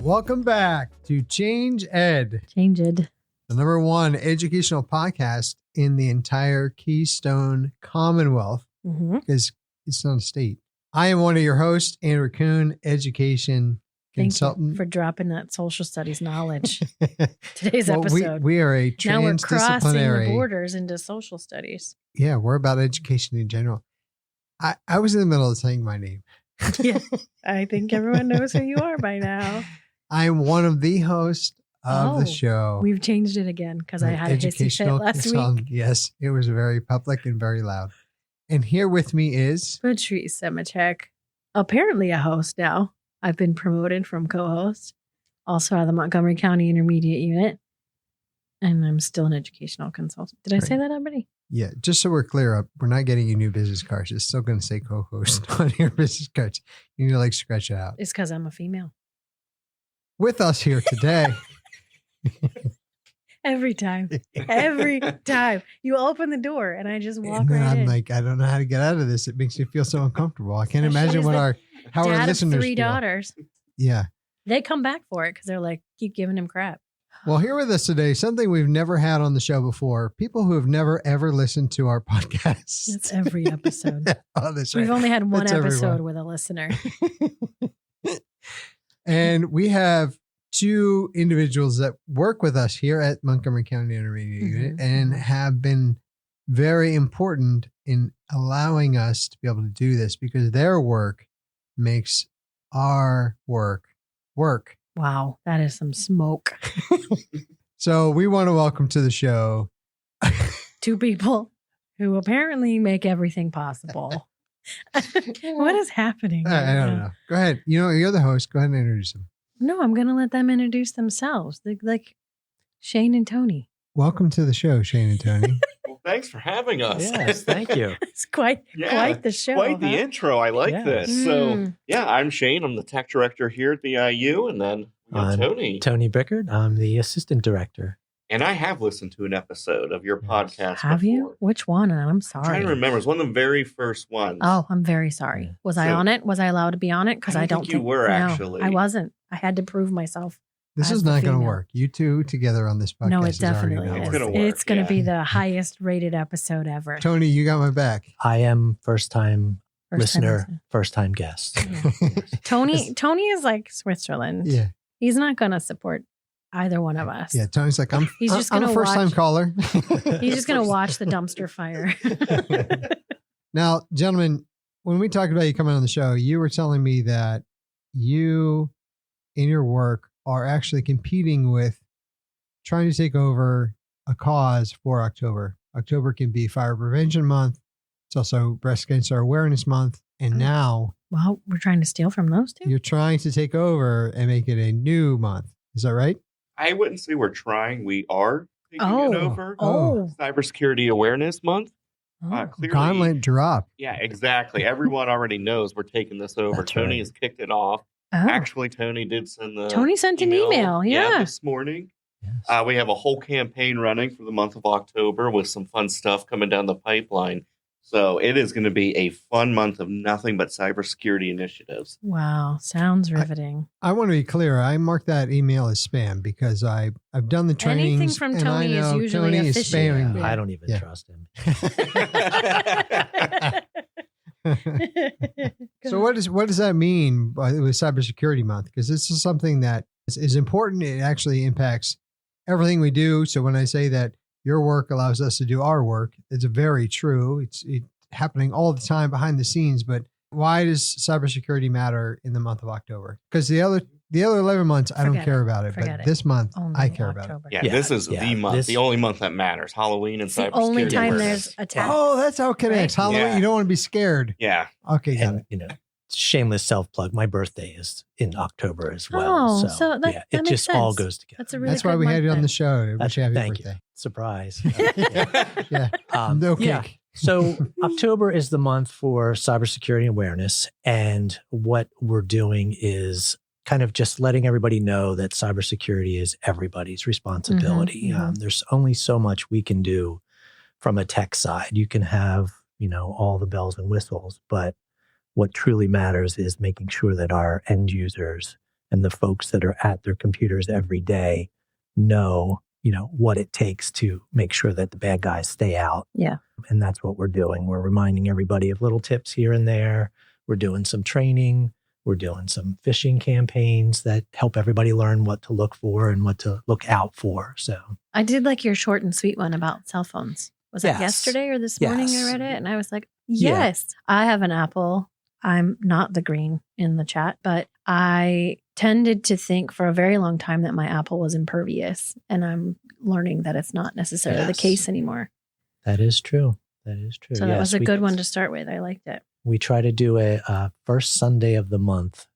Welcome back to Change Ed. Change Ed. The number one educational podcast in the entire Keystone Commonwealth, because it's not a state. I am one of your hosts, Andrew Kuhn, education consultant. Thank you for dropping that social studies knowledge. Today's episode. We are a transdisciplinary. Now we're crossing the borders into social studies. Yeah, we're about education in general. I was in the middle of saying my name. Yeah, I think everyone knows who you are by now. I'm one of the hosts of the show. We've changed it again because I had a hissy fit last week. Yes, it was very public and very loud. And here with me is Patrice Semichek, apparently a host now. I've been promoted from co-host, also out of the Montgomery County Intermediate Unit, and I'm still an educational consultant. Did I say that already? Yeah, just so we're clear, we're not getting you new business cards. It's still going to say co-host on your business cards. You need to scratch it out. It's because I'm a female. With us here today. Every time you open the door and I just walk right in. I'm like, I don't know how to get out of this. It makes me feel so uncomfortable. I can't imagine how our listeners feel. 3 daughters. Yeah. They come back for it because they're like, keep giving him crap. Well, here with us today, something we've never had on the show before. People who have never, ever listened to our podcast. That's every episode. Oh, that's We've right. only had one That's episode everyone. with a listener. And we have 2 individuals that work with us here at Montgomery County Intermediate Unit and have been very important in allowing us to be able to do this because their work makes our work. Wow, that is some smoke. So we want to welcome to the show 2 people who apparently make everything possible. What is happening? I don't know. Go ahead. You're the host. Go ahead and introduce them. No, I'm going to let them introduce themselves. Like Shane and Tony. Welcome to the show, Shane and Tony. Well, thanks for having us. Yes, thank you. It's quite the show. Quite the intro. I like this. So, Mm. I'm Shane. I'm the tech director here at the IU. And then we got Tony. Tony Bickard. I'm the assistant director. And I have listened to an episode of your podcast Have before. you? Which one? I'm I'm sorry. trying to remember. It was one of the very first ones. Oh, I'm very sorry. Was I So- on it? Was I allowed to be on it? Because I I don't don't think you were, no, actually. I wasn't. I had to prove myself. This As is the not going to female. work. You 2 together on this podcast. No, it is already definitely not is. It's working. gonna work, It's going to yeah. be the highest rated episode ever. Tony, you got my back. I am first-time First time listener, first-time guest. Yeah. Tony is like Switzerland. Yeah. He's not going to support either one of us. Yeah. Tony's like, I'm He's just I'm a gonna first-time watch- caller. He's just going to watch the dumpster fire. Now, gentlemen, when we talked about you coming on the show, you were telling me that you, in your work, are actually competing with trying to take over a cause for October. October can be Fire Prevention Month. It's also Breast Cancer Awareness Month. And now Well, we're trying to steal from those 2. you're trying to take over and make it a new month. Is that right? I wouldn't say we're trying. We are taking Oh. it over. Oh. Cybersecurity Awareness Month. Oh. Clearly, Gauntlet drop. Yeah, exactly. Everyone already knows we're taking this over. That's Tony right. has kicked it off. Oh. Actually, Tony did send the Tony sent an email. Yeah. this morning. Yes. We have a whole campaign running for the month of October with some fun stuff coming down the pipeline. So it is going to be a fun month of nothing but cybersecurity initiatives. Wow. Sounds riveting. I want to be clear. I marked that email as spam because I've done the trainings. Anything from and Tony I is know usually Tony a is phishing. spamming me. I don't even Yeah. trust him. So what does that mean with Cybersecurity Month? Because this is something that is important. It actually impacts everything we do. So when I say that your work allows us to do our work, it's very true. It's happening all the time behind the scenes. But why does cybersecurity matter in the month of October? Because the other 11 months, I don't Forget care it. about it. Forget But it. this month, Only I care about it. October. Yeah, Yeah, this is yeah, the month, this- the only month that matters. Halloween and It's the cybersecurity only time awareness. there's attacks. Oh, that's how it connects. Right? Halloween, Yeah. you don't want to be scared. Yeah. Okay, got And, it. shameless self-plug. My birthday is in October as well. Oh, so that it makes just all sense. goes together. That's a really That's why good we had you month on the then. show. To wish you happy Thank birthday. you. Surprise. Yeah. Um, No cake. yeah. So October is the month for cybersecurity awareness. And what we're doing is kind of just letting everybody know that cybersecurity is everybody's responsibility. Mhm. There's only so much we can do from a tech side. You can have, all the bells and whistles, but what truly matters is making sure that our end users and the folks that are at their computers every day know, what it takes to make sure that the bad guys stay out. Yeah. And that's what we're doing. We're reminding everybody of little tips here and there. We're doing some training. We're doing some phishing campaigns that help everybody learn what to look for and what to look out for. So I did like your short and sweet one about cell phones. Was it yesterday or this morning I read it? And I was like, yes, I have an Apple. I'm not the green in the chat, but I tended to think for a very long time that my Apple was impervious. And I'm learning that it's not necessarily the case anymore. That is true. That is true. So that was a good one to start with. I liked it. We try to do a first Sunday of the month.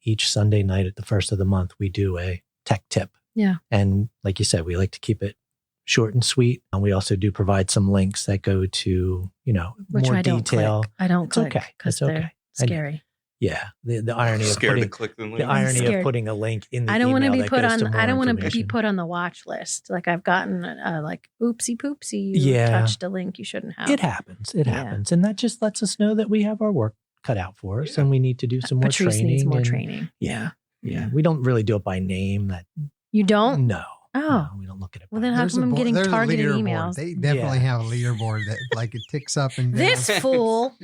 Each Sunday night at the first of the month, we do a tech tip. Yeah. And like you said, we like to keep it short and sweet. And we also do provide some links that go to, Which more I don't detail. Click. I don't It's click okay. because they're scary. Yeah. The irony of Scared putting, to click the link. the irony of putting a link in the I don't want to be put on. I don't want to be put on the watch list. Like I've gotten like oopsie poopsie. You touched a link you shouldn't have. It happens. It happens. And that just lets us know that we have our work cut out for us and we need to do some more Patrice training. needs more training. Yeah. We don't really do it by name. That You don't? No. Oh. No, we don't look at it. Well, then how come I'm getting targeted emails? They definitely have a leaderboard that like it ticks up and down. This fool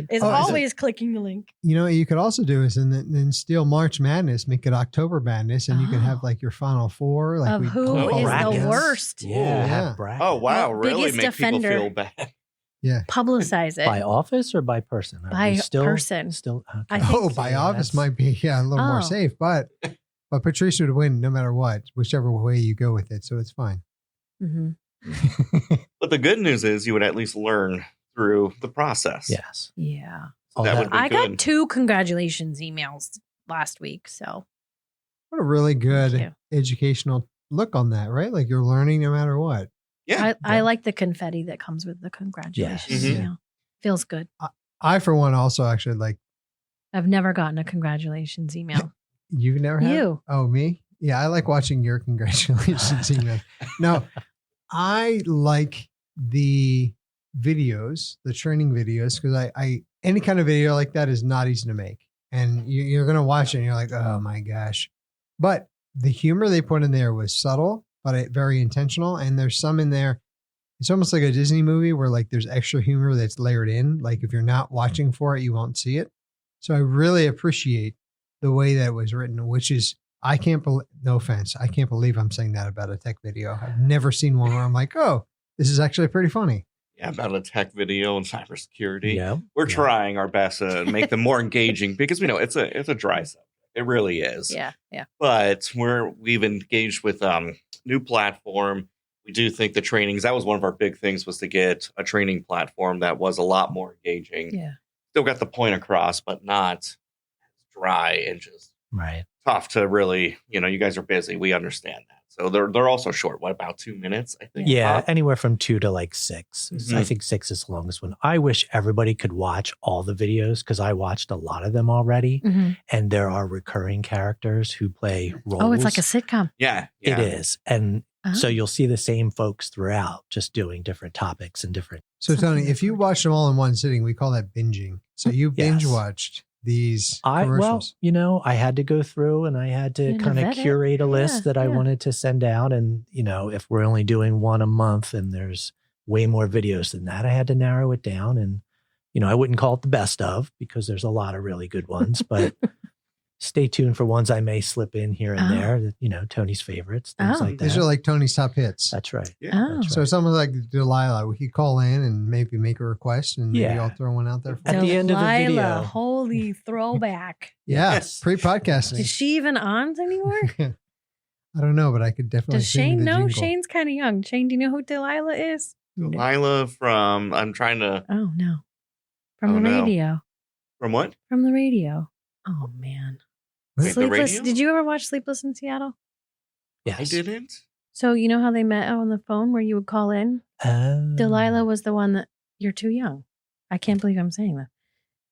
is always clicking the link. You could also do is then steal March Madness, make it October Madness, and you could have like your final four. Like of who is the worst. Yeah. Oh, wow. Really biggest make offender. people feel bad. Yeah. Publicize it. By office or by person? By person. Still. Okay. I think by office might be a little more safe, but Patrice would win no matter what, whichever way you go with it. So it's fine. Mm-hmm. But the good news is you would at least learn through the process. Yes. Yeah. So that would be I good. got 2 congratulations emails last week. So what a really good educational look on that, right? Like you're learning no matter what. Yeah. I like the confetti that comes with the congratulations email. Feels good. I, for one, also actually like. I've never gotten a congratulations email. You've never had? You. Oh, me? Yeah, I like watching your congratulations email. No, I like the videos, the training videos, because I any kind of video like that is not easy to make. And you're going to watch it and you're like, oh my gosh. But the humor they put in there was subtle, but very intentional. And there's some in there. It's almost like a Disney movie where like there's extra humor that's layered in. Like if you're not watching for it, you won't see it. So I really appreciate the way that it was written, which is, no offense, I can't believe I'm saying that about a tech video. I've never seen one where I'm like, oh, this is actually pretty funny. Yeah, about a tech video and cybersecurity. Yeah. We're trying our best to make them more engaging because we know it's a dry subject. It really is. Yeah. Yeah. But we've engaged with new platform. We do think the trainings, that was one of our big things, was to get a training platform that was a lot more engaging. Yeah. Still got the point across, but not dry and just tough to really, you guys are busy. We understand that. So they're also short. What, about 2 minutes, I think? Yeah, anywhere from 2 to like 6. Mm-hmm. I think 6 is the longest one. I wish everybody could watch all the videos because I watched a lot of them already. Mm-hmm. And there are recurring characters who play roles. Oh, it's like a sitcom. Yeah. It is. And so you'll see the same folks throughout just doing different topics and different. So Tony, if you watch them all in one sitting, we call that binging. So you binge watched these commercials. Well, I had to go through and I had to kind of curate a list that I wanted to send out. And, if we're only doing one a month and there's way more videos than that, I had to narrow it down. And, I wouldn't call it the best of because there's a lot of really good ones, but stay tuned for ones I may slip in here and there, Tony's favorites, things like that. These are like Tony's top hits. That's right. Yeah. That's So right. someone like Delilah, we could call in and maybe make a request and maybe I'll throw one out there for At you. the end of the video. Delilah, holy throwback. Yes, pre-podcasting. Is she even on anymore? I don't know, but I could definitely Does sing Shane the know? jingle. Shane's kind of young. Shane, do you know who Delilah is? Delilah from, I'm trying to. Oh, no. From the radio. From what? From the radio. Oh, man. Wait, the radio? Did you ever watch Sleepless in Seattle? Yes. I didn't. So you know how they met on the phone where you would call in? Delilah was the one that, you're too young. I can't believe I'm saying that.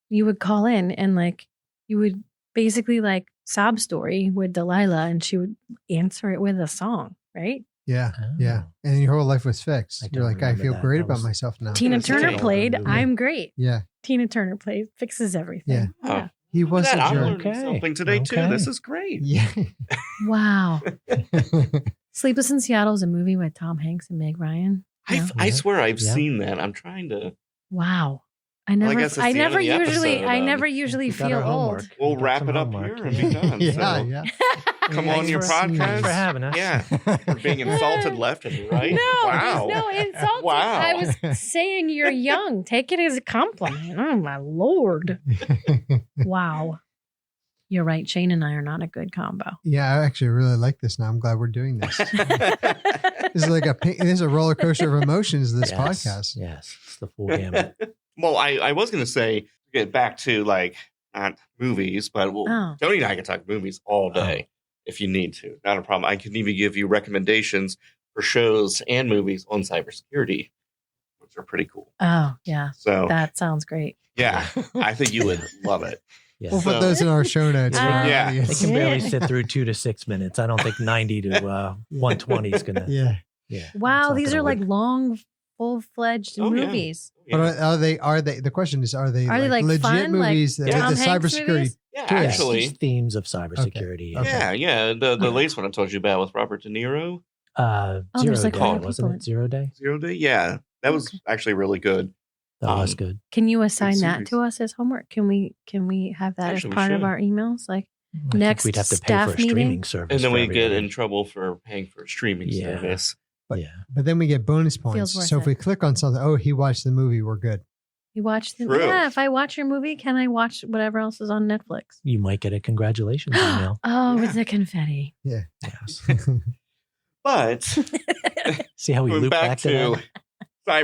You would call in and like, you would basically like sob story with Delilah and she would answer it with a song, right? Yeah, yeah. And your whole life was fixed. You're like, I feel great about myself now. Tina Turner Yeah. played I'm Great. Yeah. Tina Turner played, fixes everything. Yeah. He was a I'm jerk. learning something today too. This is great. Yeah. Wow. Sleepless in Seattle is a movie with Tom Hanks and Meg Ryan. No? I swear I've seen that. I'm trying to. Wow. I Well, I never, guess it's I the end never of the usually, episode, I never usually We got feel our homework. old. We'll We got wrap some it up homework. here and be done. Yeah, so. yeah. Come on, Thanks your for- podcast. Thanks for having us. Yeah, we're being insulted left and right. No, Wow. there's no insult. Wow. I was saying you're young. Take it as a compliment. Oh my Lord. Wow. You're right. Shane and I are not a good combo. Yeah, I actually really like this now. I'm glad we're doing this. This is like this is a roller coaster of emotions, this podcast. Yes, it's the full gamut. Well, I was going to say, get back to like not movies, but Tony and I can talk movies all day if you need to. Not a problem. I can even give you recommendations for shows and movies on cybersecurity, which are pretty cool. Oh, yeah. So That sounds great. yeah, I think you would love it. Yeah. We'll put those in our show notes. for our Yeah. They audience. can barely sit through 2 to 6 minutes. I don't think 90 to 120 is gonna. Yeah. Yeah. Wow. it's not These gonna are like work. long, full-fledged Oh, yeah. movies. Yeah. But are they, the question is, are they like legit fun, like movies that Tom with the Hanks cybersecurity? movies? Yeah, Yes, actually. just themes of cybersecurity. Okay. Yeah. The latest one I told you about with Robert De Niro, Zero there's like Day, a lot of wasn't people it? 0 Day? 0 Day. Yeah, that was actually really good. That was good. Can you assign that series. to us as homework? Can we have that Actually, as we part of should. our emails? Like, I Next think we'd have to pay staff for a meeting? streaming service. And then for we get everybody. in trouble for paying for a streaming Yeah. service. But- Yeah. But then we get bonus points. worth So if it. we click on something, oh, he watched the movie, we're good. you watch the True. Yeah, if I watch your movie, can I watch whatever else is on Netflix? You might get a congratulations email. Oh, Yeah. with the confetti. Yeah. Yes. But See how we going loop back back to to that?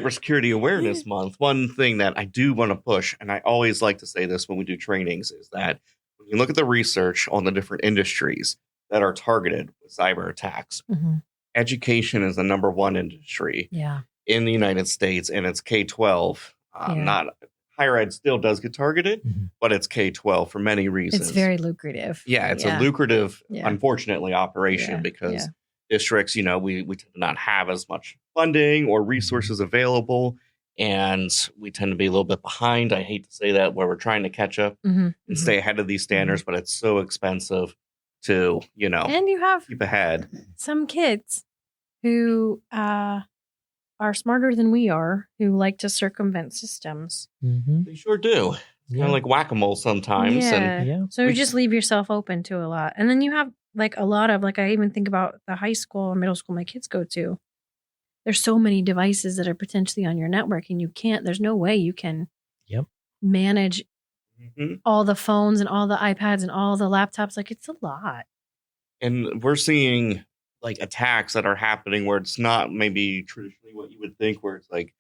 Cybersecurity Awareness Month, one thing that I do want to push, and I always like to say this when we do trainings, is that when you look at the research on the different industries that are targeted with cyber attacks, Mhm. education is the number one industry Yeah. in the United States, and it's K-12. Yeah. Not higher ed still does get targeted, Mhm. but it's K-12 for many reasons. It's very lucrative. Yeah, it's a lucrative, Yeah. unfortunately, operation Yeah, because yeah. districts, we tend to not have as much funding or resources available, and we tend to be a little bit behind. I hate to say that, where we're trying to catch up Mhm, and mhm. stay ahead of these standards, but it's so expensive to, And you have keep ahead. some kids who are smarter than we are, who like to circumvent systems. Mhm. They sure do. Yeah. Kind of like whack-a-mole sometimes. Yeah. And Yeah. So you We- just leave yourself open to a lot. And then you have like a lot of, like, I even think about the high school or middle school my kids go to. There's so many devices that are potentially on your network, and there's no way you can Yep. manage Mhm. all the phones and all the iPads and all the laptops. Like, it's a lot. And we're seeing like attacks that are happening where it's not maybe traditionally what you would think, where it's like,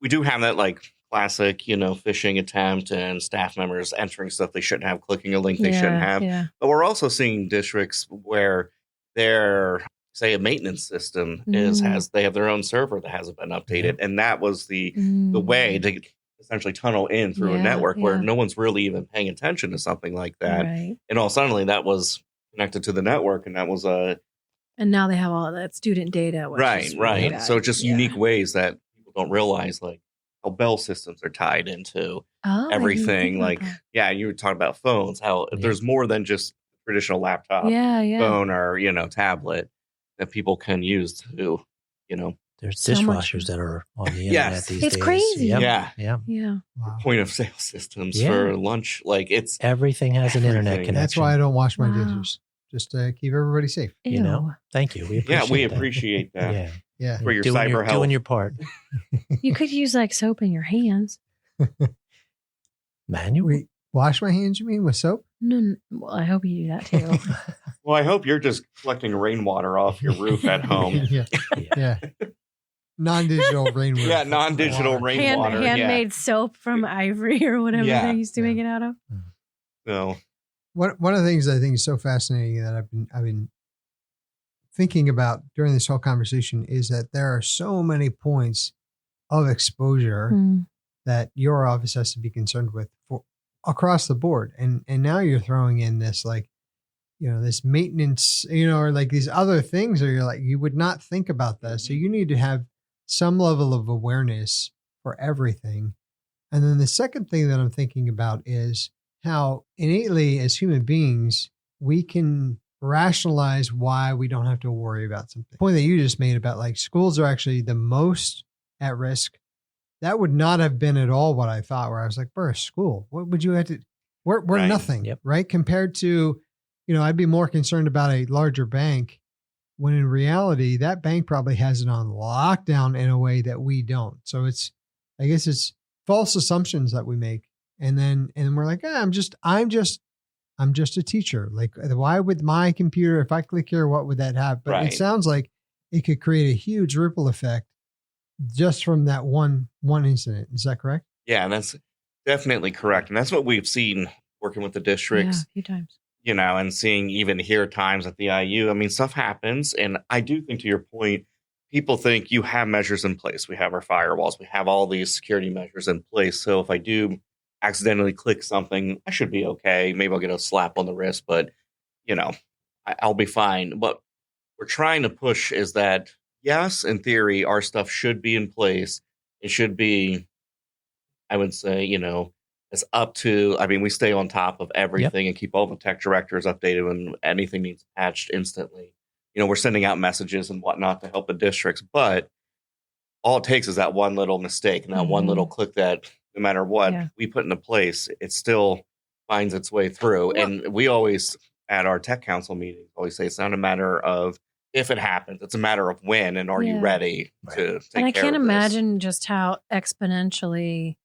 we do have that like classic, phishing attempt and staff members entering stuff they shouldn't have, clicking a link they shouldn't have. Yeah. But we're also seeing districts where their, say, a maintenance system they have their own server that hasn't been updated. And that was the way to essentially tunnel in through a Yeah, network where yeah. no one's really even paying attention to something like that. Right. And all suddenly that was connected to the network, and that was And now they have all of that student data. Which is really right. bad. So just Yeah. unique ways that people don't realize, like how bell systems are tied into Oh, I didn't everything. think about Like, that. yeah, you were talking about phones, how Yeah. there's more than just traditional laptop, Yeah. phone, or, tablet that people can use to, There's So much. dishwashers that are on the internet Yes. these It's days. crazy. Yep. yeah, Yeah. Yeah. Wow. point of sale systems Yeah. for lunch. Like it's Everything has an internet Everything. connection. That's why I don't wash my Wow. dishes. Just to keep everybody safe. You know? Ew. Thank you. We appreciate we that. appreciate that. Yeah. Yeah. For your doing cyber health. Doing your part. You could use like soap in your hands. Manual. Wait, wash my hands, you mean, with soap? No, well, I hope you do that too. Well, I hope you're just collecting rainwater off your roof at home. Yeah. Yeah. Non-digital rainwater. Yeah, non-digital Water. rainwater. yeah. handmade soap from ivory or whatever Yeah. they used to make it out of. So One of the things I think is so fascinating that I've been thinking about during this whole conversation is that there are so many points of exposure Hmm. that your office has to be concerned with for across the board. And now you're throwing in this this maintenance, or like these other things, or you're like, you would not think about that. So you need to have some level of awareness for everything. And then the second thing that I'm thinking about is how innately as human beings, we can rationalize why we don't have to worry about something. The point that you just made about like schools are actually the most at risk. That would not have been at all what I thought, where I was like, we're a school. What would you have to, we're Right. nothing, Yep. right? Compared to, I'd be more concerned about a larger bank when in reality, that bank probably has it on lockdown in a way that we don't. So I guess it's false assumptions that we make. And then we're like, I'm just a teacher. Like, why would my computer, if I click here, what would that have? But Right. it sounds like it could create a huge ripple effect just from that one incident. Is that correct? Yeah, that's definitely correct. And that's what we've seen working with the districts. Yeah, a few times. And seeing even here times at the IU. I mean, stuff happens. And I do think, to your point, people think you have measures in place. We have our firewalls. We have all these security measures in place. So if I do accidentally click something, I should be okay. Maybe I'll get a slap on the wrist, but, I'll be fine. What we're trying to push is that, yes, in theory, our stuff should be in place. It should be, I would say, it's up to, we stay on top of everything and keep all the tech directors updated when anything needs patched instantly. We're sending out messages and whatnot to help the districts, but all it takes is that one little mistake and that one little click that no matter what we put into place, it still finds its way through. Well, And we always, at our tech council meetings, always say it's not a matter of if it happens, it's a matter of when and are you ready to take care of this. And I can't imagine just how exponentially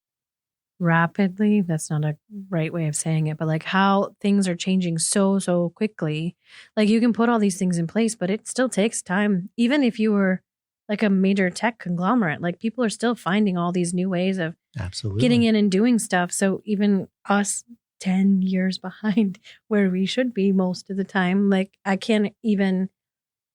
rapidly, that's not a right way of saying it, but like how things are changing so quickly. Like you can put all these things in place, but it still takes time. Even if you were like a major tech conglomerate, like people are still finding all these new ways of Absolutely getting in and doing stuff. So even us 10 years behind where we should be most of the time, like I can't even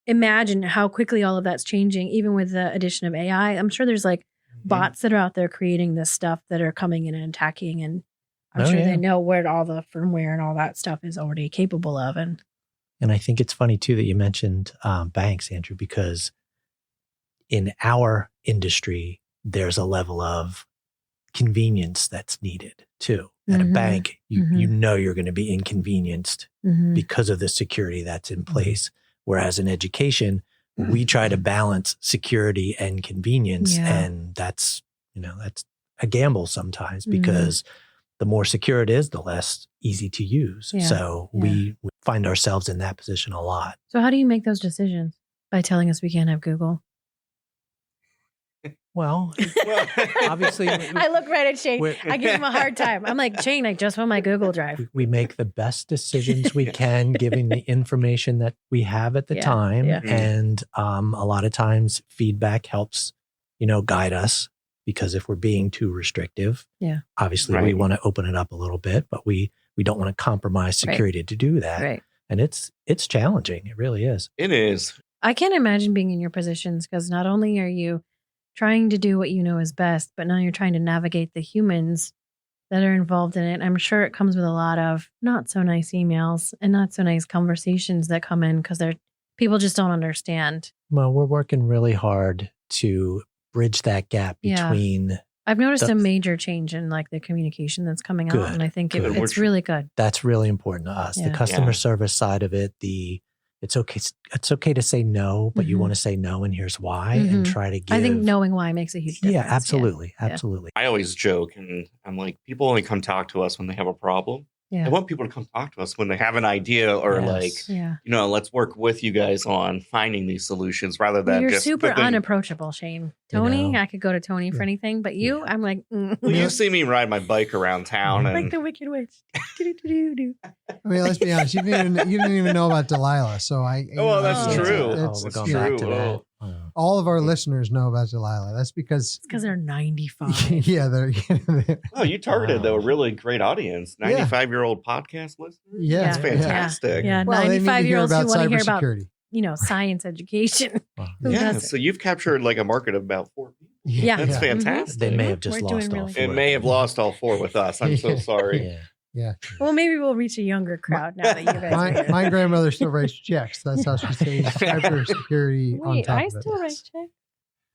imagine how quickly all of that's changing, even with the addition of AI. I'm sure there's like bots that are out there creating this stuff that are coming in and attacking, and I'm sure they know where all the firmware and all that stuff is already capable of. And I think it's funny too that you mentioned banks, Andrew, because in our industry, there's a level of convenience that's needed too. At a bank, you know you're going to be inconvenienced because of the security that's in place. Whereas in education, we try to balance security and convenience. And that's a gamble sometimes because the more secure it is, the less easy to use. So we find ourselves in that position a lot. So how do you make those decisions? By telling us we can't have Google? Well, obviously. I look right at Shane. I give him a hard time. I'm like, Shane, I just want my Google Drive. We make the best decisions we can, given the information that we have at the time. And a lot of times feedback helps, guide us, because if we're being too restrictive, obviously we want to open it up a little bit, but we don't want to compromise security to do that. Right. And it's challenging. It really is. It is. I can't imagine being in your positions, because not only are you trying to do what you know is best, but now you're trying to navigate the humans that are involved in it. I'm sure it comes with a lot of not so nice emails and not so nice conversations that come in because people just don't understand. Well, we're working really hard to bridge that gap between. I've noticed a major change in like the communication that's coming out, and I think it's really good. That's really important to us. The customer service side of it, it's okay to say no, but you want to say no, and here's why, and try to give. I think knowing why makes a huge difference. Yeah, absolutely. Absolutely. I always joke, and I'm like, people only come talk to us when they have a problem. I want people to come talk to us when they have an idea or let's work with you guys on finding these solutions rather than you're just super unapproachable, Shane. Tony, I could go to Tony for anything, but you, I'm like, Well, you see me ride my bike around town, and like the Wicked Witch. Let's be honest. You didn't even know about Delilah, so that's true. We're going back to that. All of our listeners know about Delilah. That's because they're 95. they're. Oh, you targeted though a really great audience. 95-year-old podcast listeners. Yeah, that's fantastic. Yeah, 95-year-olds who want to hear about science education. So you've captured like a market of about 4 people. Yeah, that's fantastic. They may have just lost all 4. It may have lost all 4 with us. I'm so sorry. Yeah. Well, maybe we'll reach a younger crowd now that you guys. My grandmother still writes checks. That's how she stays cybersecurity on top of it. I still write checks.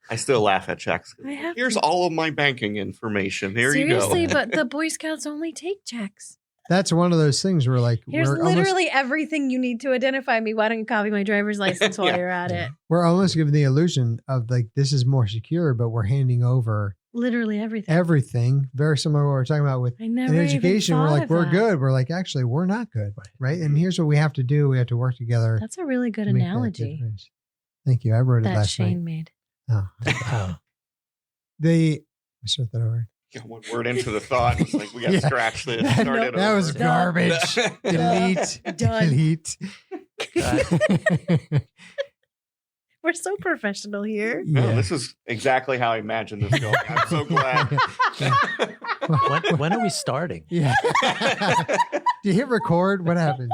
I still laugh at checks. Here's all of my banking information. Here you go. Seriously, but the Boy Scouts only take checks. that's one of those things where like here's literally everything you need to identify me. Why don't you copy my driver's license while you're at it? We're almost giving the illusion of like this is more secure, but we're handing over literally everything. Everything. Very similar to what we're talking about with in education. We're like, we're good. We're like, actually, we're not good. Right. And here's what we have to do. We have to work together. That's a really good analogy. Thank you. I wrote it last Shane night. made. Oh. I start that over. Got one word into the thought. It's like, we got to scratch this. That was garbage. Delete. Delete. We're so professional here. No, this is exactly how I imagined this going. I'm so glad. When are we starting? Yeah. Do you hit record? What happens?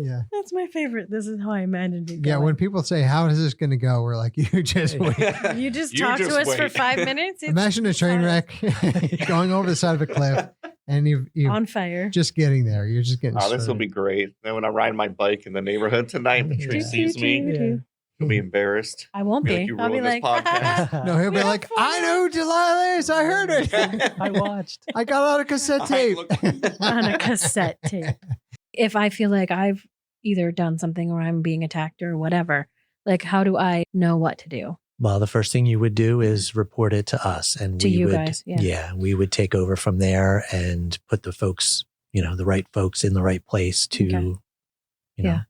Yeah. That's my favorite. This is how I imagined it. Yeah. When people say, how is this going to go? We're like, you just wait. You just talk to us for 5 minutes. Imagine a train wreck going over the side of a cliff and you on fire. Just getting there. You're just getting this will be great. Then when I ride my bike in the neighborhood tonight, the tree sees me. He'll be embarrassed. I won't be. I'll be like, no, he'll be like, I know who Delilah is. I heard it. I watched. I got on a cassette tape. On a cassette tape. If I feel like I've either done something or I'm being attacked or whatever, like, how do I know what to do? Well, the first thing you would do is report it to us, and to you guys. Yeah, we would take over from there and put the folks, the right folks in the right place to,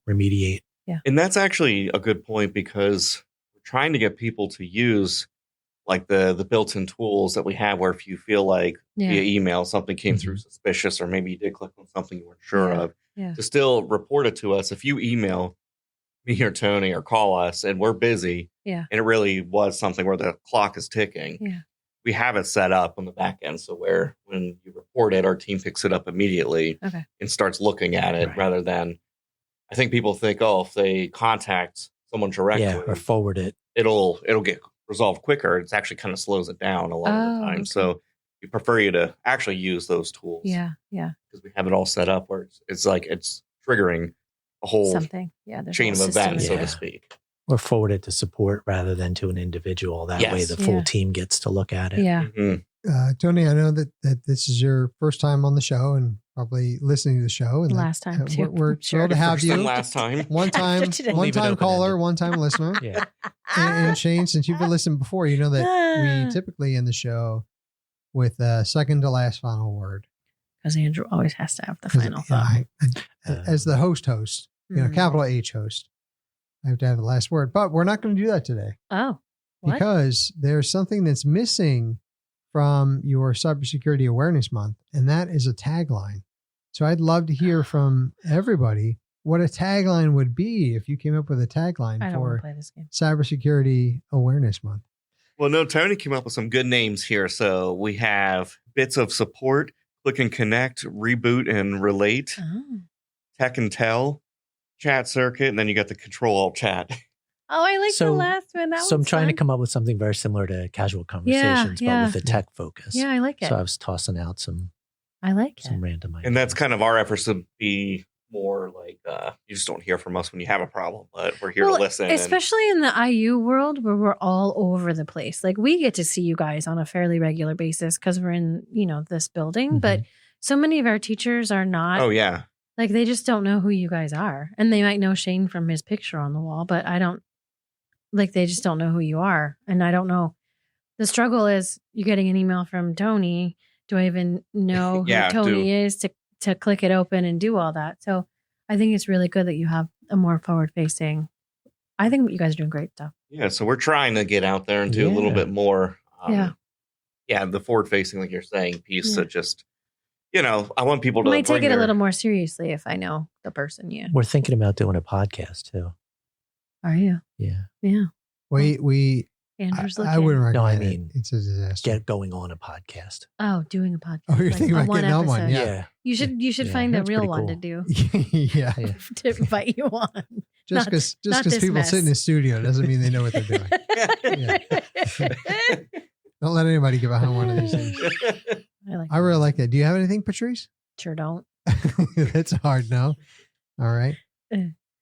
remediate. Yeah. And that's actually a good point, because we're trying to get people to use like the built-in tools that we have, where if you feel like via email something came through suspicious, or maybe you did click on something you weren't sure of, to still report it to us. If you email me or Tony or call us and we're busy, and it really was something where the clock is ticking, we have it set up on the back end, so where when you report it, our team picks it up immediately and starts looking at it, rather than, I think people think, if they contact someone directly or forward it, it'll get resolved quicker. It's actually kind of slows it down a lot of the time. So we prefer you to actually use those tools. Yeah. Because we have it all set up where it's like it's triggering a whole chain of events, so to speak. Or forward it to support rather than to an individual. That way the full team gets to look at it. Yeah. Mm-hmm. Tony, I know that this is your first time on the show and probably listening to the show. And last time too. We're thrilled to have you. Last time. One time caller, one time listener. Yeah. And Shane, since you've been listening before, you know that we typically end the show with a second to last final word. Because Andrew always has to have the final thought. As the host, capital H host, I have to have the last word. But we're not going to do that today. Oh. What? Because there's something that's missing from your Cybersecurity Awareness Month, and that is a tagline. So I'd love to hear from everybody what a tagline would be if you came up with a tagline for Cybersecurity Awareness Month. Well, no, Tony came up with some good names here. So we have bits of support, click and connect, reboot and relate, tech and tell, chat circuit, and then you got the control-alt-chat. Oh, I like the last one. So I'm trying to come up with something very similar to casual conversations, but with a tech focus. Yeah, I like it. So I was tossing out some random ideas. And that's kind of our efforts to be more like, you just don't hear from us when you have a problem, but we're here to listen. Especially in the IU world where we're all over the place. Like, we get to see you guys on a fairly regular basis because we're in, this building. But so many of our teachers are not. Oh, yeah. Like, they just don't know who you guys are. And they might know Shane from his picture on the wall, but they just don't know who you are. And I don't know. The struggle is you getting an email from Tony. Do I even know who Tony is to click it open and do all that? So I think it's really good that you have a more forward facing. I think you guys are doing great stuff. Yeah. So we're trying to get out there and do a little bit more. The forward facing, like you're saying, piece to just, I want people to might take it a little more seriously if I know the person. Yeah. We're thinking about doing a podcast too. Are you? Yeah. Yeah. We Andrew's looking. I wouldn't recommend it. It's a disaster. Get going on a podcast. Oh, doing a podcast. Oh, you're thinking about getting on one. Yeah. You should find a real one to do. Yeah. To invite you on. Just because people sit in the studio doesn't mean they know what they're doing. Don't let anybody get behind one of these things. I really like that. Do you have anything, Patrice? Sure don't. That's a hard no. All right.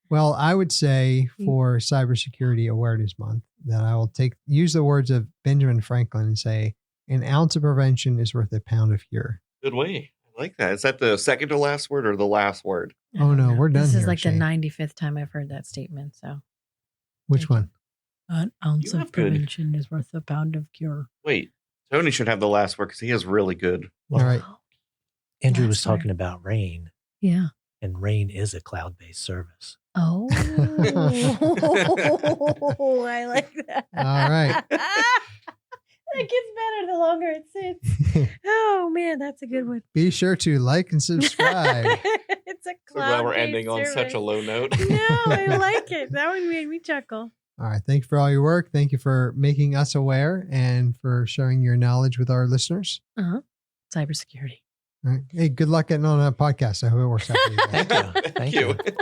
Well, I would say for Cybersecurity Awareness Month that I will use the words of Benjamin Franklin and say, an ounce of prevention is worth a pound of cure. Good way. I like that. Is that the second to last word or the last word? Oh, no, we're done This is here, like Shane. the 95th time I've heard that statement. So Which one? an ounce You of have good- prevention is worth a pound of cure. Wait, Tony should have the last word because he has really good. All right. Andrew was Last word. talking about rain, Yeah. and rain is a cloud-based service. Oh, I like that. All right. That gets better the longer it sits. Oh man, that's a good one. Be sure to like and subscribe. It's a So glad we're cloud-based ending on such a service. low note. No, I like it. That one made me chuckle. All right. Thank you for all your work. Thank you for making us aware and for sharing your knowledge with our listeners. Cybersecurity. All right. Hey, good luck getting on a podcast. I hope it works out for you guys. Thank you. Thank you.